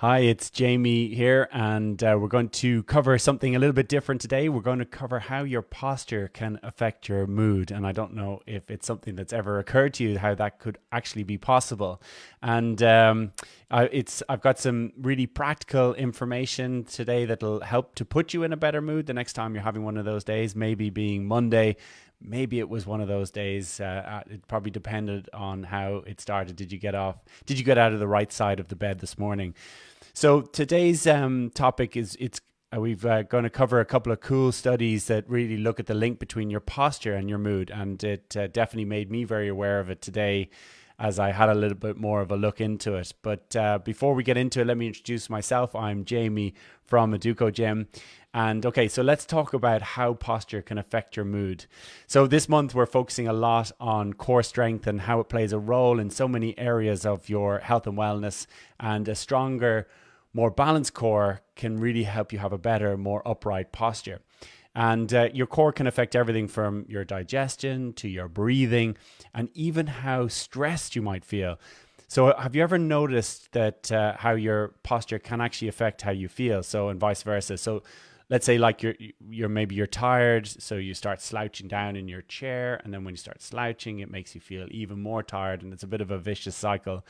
Hi, it's Jamie here, and we're going to cover something a little bit different today. We're going to cover how your posture can affect your mood. And I don't know if it's something that's ever occurred to you, how that could actually be possible. And I've got some really practical information today that'll help to put you in a better mood the next time you're having one of those days, maybe being Monday. Maybe it was one of those days. It probably depended on how it started. Did you get off? Did you get out of the right side of the bed this morning? So today's topic is it's we've going to cover a couple of cool studies that really look at the link between your posture and your mood, and it definitely made me very aware of it today as I had a little bit more of a look into it. But before we get into it, let me introduce myself. I'm Jamie from Educogym. And okay, so let's talk about how posture can affect your mood. So this month we're focusing a lot on core strength and how it plays a role in so many areas of your health and wellness. And a stronger, more balanced core can really help you have a better, more upright posture. And your core can affect everything from your digestion to your breathing and even how stressed you might feel. So have you ever noticed that how your posture can actually affect how you feel? So and vice versa. So let's say like you're tired, so you start slouching down in your chair, and then when you start slouching, it makes you feel even more tired, and it's a bit of a vicious cycle.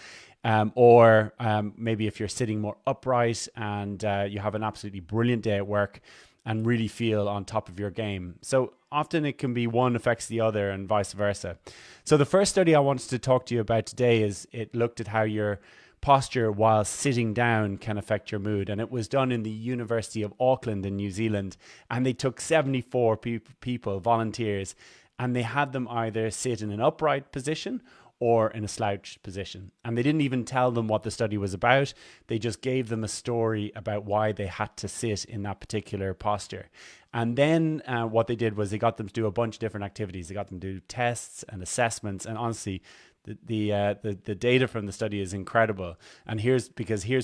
Or maybe if you're sitting more upright and you have an absolutely brilliant day at work and really feel on top of your game. So often it can be one affects the other and vice versa. So the first study I wanted to talk to you about today is it looked at how your posture while sitting down can affect your mood. And it was done in the University of Auckland in New Zealand. And they took 74 people, volunteers, and they had them either sit in an upright position or in a slouched position. And they didn't even tell them what the study was about. They just gave them a story about why they had to sit in that particular posture. And then what they did was they got them to do a bunch of different activities. They got them to do tests and assessments. And honestly, the data from the study is incredible. And here's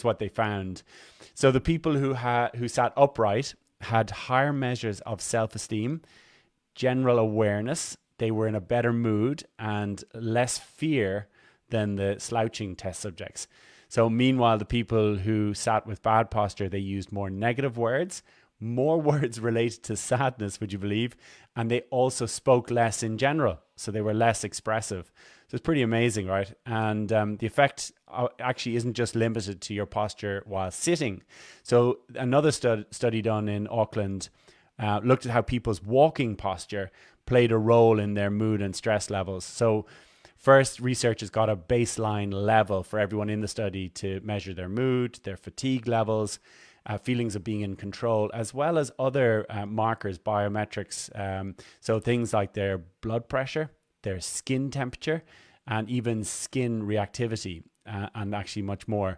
what they found. So the people who sat upright had higher measures of self-esteem, general awareness. They were in a better mood and less fear than the slouching test subjects. So meanwhile, the people who sat with bad posture, they used more negative words, more words related to sadness, would you believe? And they also spoke less in general. So they were less expressive. So it's pretty amazing, right? And the effect actually isn't just limited to your posture while sitting. So another study done in Auckland looked at how people's walking posture played a role in their mood and stress levels. So first, researchers got a baseline level for everyone in the study to measure their mood, their fatigue levels, feelings of being in control, as well as other markers, biometrics. So things like their blood pressure, their skin temperature, and even skin reactivity, and actually much more.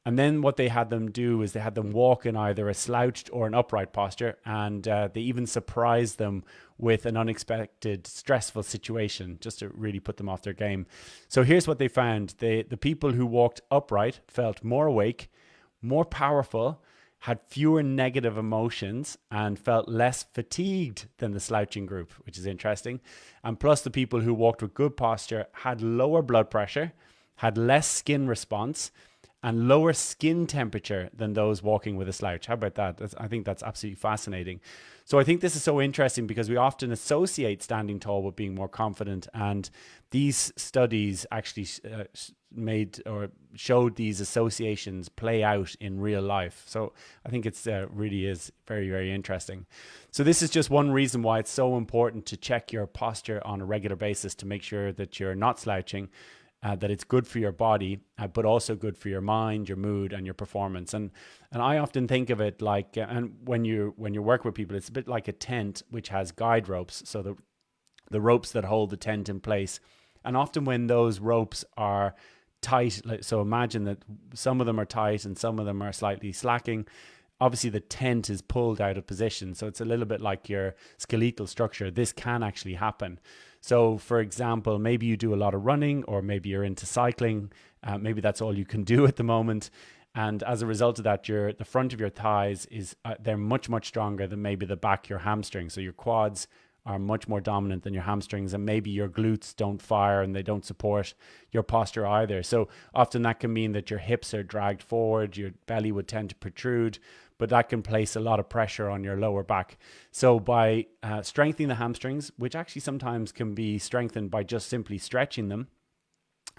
And then what they had them do is they had them walk in either a slouched or an upright posture, and they even surprised them with an unexpected stressful situation just to really put them off their game. So here's what they found. The people who walked upright felt more awake, more powerful, had fewer negative emotions, and felt less fatigued than the slouching group, which is interesting. And plus, the people who walked with good posture had lower blood pressure, had less skin response, and lower skin temperature than those walking with a slouch. How about that? I think that's absolutely fascinating. So I think this is so interesting because we often associate standing tall with being more confident, and these studies actually made or showed these associations play out in real life. So I think it's really is very, very interesting. So this is just one reason why it's so important to check your posture on a regular basis to make sure that you're not slouching, that it's good for your body, but also good for your mind, your mood, and your performance. And I often think of it like, and when you work with people, it's a bit like a tent which has guide ropes. So the ropes that hold the tent in place. And often when those ropes are tight, so imagine that some of them are tight and some of them are slightly slacking. Obviously, the tent is pulled out of position. So it's a little bit like your skeletal structure. This can actually happen. So, for example, maybe you do a lot of running, or maybe you're into cycling. Maybe that's all you can do at the moment. And as a result of that, the front of your thighs they're much, much stronger than maybe the back, your hamstring. So your quads are much more dominant than your hamstrings, and maybe your glutes don't fire and they don't support your posture either. So often that can mean that your hips are dragged forward, your belly would tend to protrude, but that can place a lot of pressure on your lower back. So by strengthening the hamstrings, which actually sometimes can be strengthened by just simply stretching them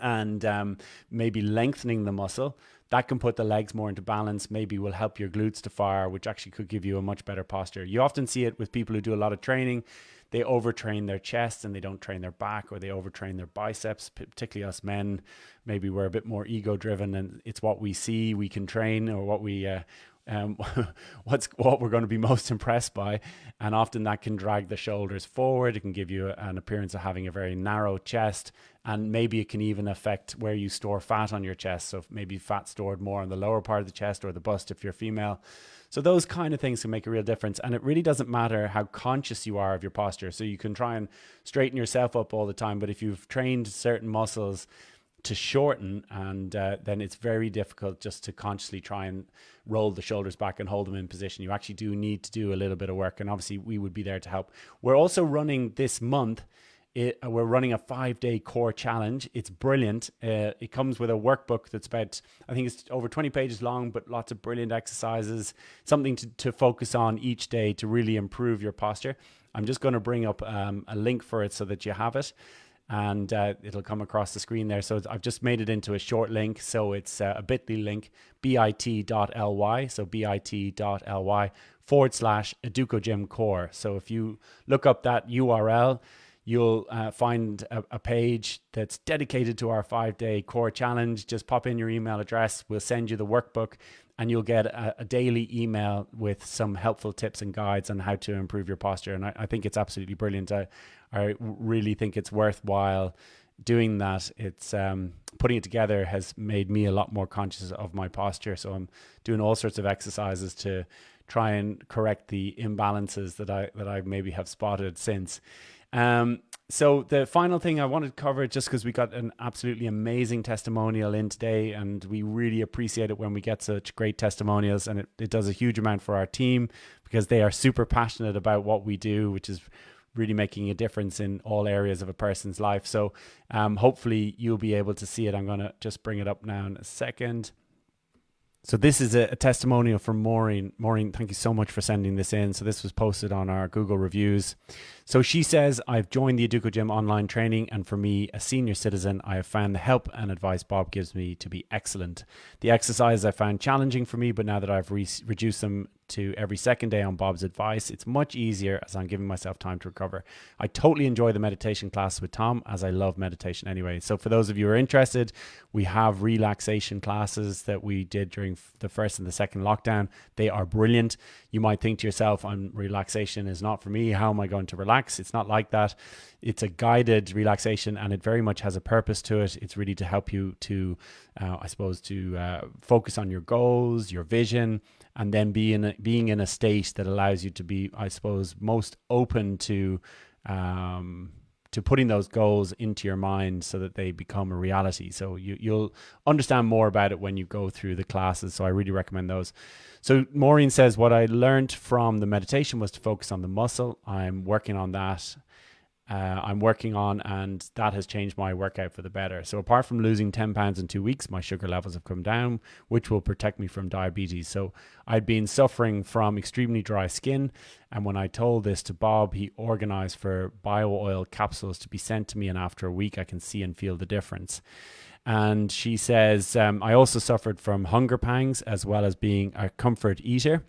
and maybe lengthening the muscle, that can put the legs more into balance, maybe will help your glutes to fire, which actually could give you a much better posture. You often see it with people who do a lot of training. They overtrain their chest and they don't train their back, or they overtrain their biceps, particularly us men. Maybe we're a bit more ego driven and it's what we see we can train, or what we what we're going to be most impressed by. And often that can drag the shoulders forward. It can give you an appearance of having a very narrow chest, and maybe it can even affect where you store fat on your chest. So maybe fat stored more on the lower part of the chest or the bust if you're female. So those kind of things can make a real difference. And it really doesn't matter how conscious you are of your posture. So you can try and straighten yourself up all the time, but if you've trained certain muscles to shorten, and then it's very difficult just to consciously try and roll the shoulders back and hold them in position. You actually do need to do a little bit of work, and obviously we would be there to help. We're also running this month, we're running a 5-day core challenge. It's brilliant. It comes with a workbook that's about, I think it's over 20 pages long, but lots of brilliant exercises, something to focus on each day to really improve your posture. I'm just going to bring up a link for it so that you have it, and it'll come across the screen there. So I've just made it into a short link. So it's a bit.ly link, bit.ly. So bit.ly/Educogym core. So if you look up that URL, you'll find a page that's dedicated to our 5-day core challenge. Just pop in your email address. We'll send you the workbook, and you'll get a daily email with some helpful tips and guides on how to improve your posture. And I think it's absolutely brilliant. I really think it's worthwhile doing that. It's putting it together has made me a lot more conscious of my posture. So I'm doing all sorts of exercises to try and correct the imbalances that I maybe have spotted since. So the final thing I wanted to cover, just because we got an absolutely amazing testimonial in today, and we really appreciate it when we get such great testimonials, and it does a huge amount for our team because they are super passionate about what we do, which is really making a difference in all areas of a person's life. So hopefully you'll be able to see it. I'm going to just bring it up now in a second. So this is a testimonial from Maureen. Maureen, thank you so much for sending this in. So this was posted on our Google reviews. So she says, I've joined the Educogym online training, and for me, a senior citizen, I have found the help and advice Bob gives me to be excellent. The exercises I found challenging for me, but now that I've reduced them to every second day on Bob's advice, it's much easier as I'm giving myself time to recover. I totally enjoy the meditation class with Tom, as I love meditation anyway. So for those of you who are interested, we have relaxation classes that we did during the first and the second lockdown. They are brilliant. You might think to yourself, relaxation is not for me. How am I going to relax? It's not like that. It's a guided relaxation, and it very much has a purpose to it. It's really to help you to, focus on your goals, your vision, and then being in a state that allows you to be, I suppose, most open to putting those goals into your mind so that they become a reality. So you'll understand more about it when you go through the classes. So I really recommend those. So Maureen says, what I learned from the meditation was to focus on the muscle. I'm working on that. And that has changed my workout for the better. So apart from losing 10 pounds in 2 weeks, my sugar levels have come down, which will protect me from diabetes. So I'd been suffering from extremely dry skin. And when I told this to Bob, he organized for bio oil capsules to be sent to me. And after a week, I can see and feel the difference. And she says, I also suffered from hunger pangs as well as being a comfort eater.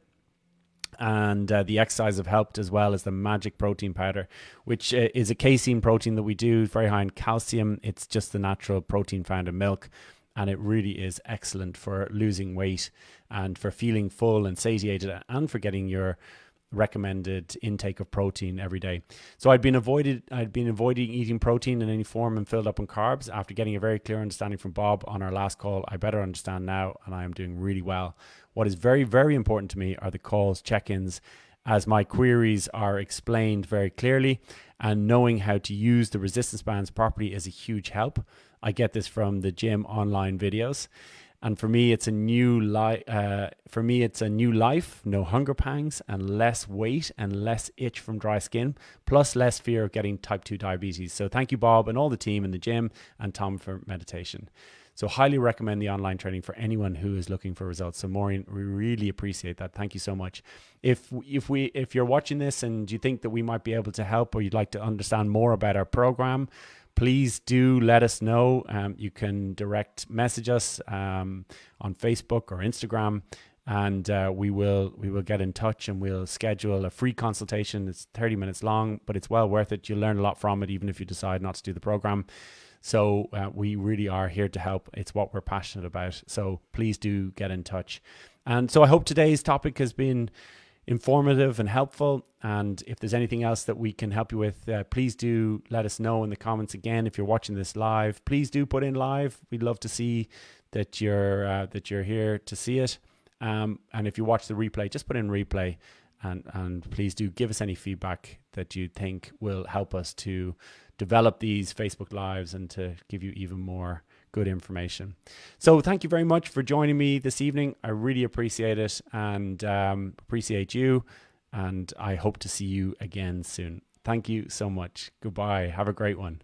And the exercise have helped, as well as the magic protein powder, which is a casein protein that we do, very high in calcium. It's just the natural protein found in milk, and it really is excellent for losing weight and for feeling full and satiated, and for getting your recommended intake of protein every day. So I'd been avoiding eating protein in any form and filled up on carbs. After getting a very clear understanding from Bob on our last call, I better understand now, and I am doing really well. What is very, very important to me are the calls, check-ins, as my queries are explained very clearly, and knowing how to use the resistance bands properly is a huge help. I get this from the gym online videos. And for me, it's a new life. It's a new life, no hunger pangs, and less weight and less itch from dry skin, plus less fear of getting type 2 diabetes. So thank you, Bob, and all the team in the gym, and Tom for meditation. So highly recommend the online training for anyone who is looking for results. So Maureen, we really appreciate that. Thank you so much. If you're watching this and you think that we might be able to help, or you'd like to understand more about our program, please do let us know. You can direct message us on Facebook or Instagram, and we will get in touch, and we'll schedule a free consultation. It's 30 minutes long, but it's well worth it. You'll learn a lot from it, even if you decide not to do the program. So we really are here to help. It's what we're passionate about. So please do get in touch. And so I hope today's topic has been informative and helpful. And if there's anything else that we can help you with, please do let us know in the comments. Again, if you're watching this live, please do put in live. We'd love to see that you're here to see it. And if you watch the replay, just put in replay. And please do give us any feedback that you think will help us to develop these Facebook Lives and to give you even more good information. So thank you very much for joining me this evening. I really appreciate it, and appreciate you. And I hope to see you again soon. Thank you so much. Goodbye. Have a great one.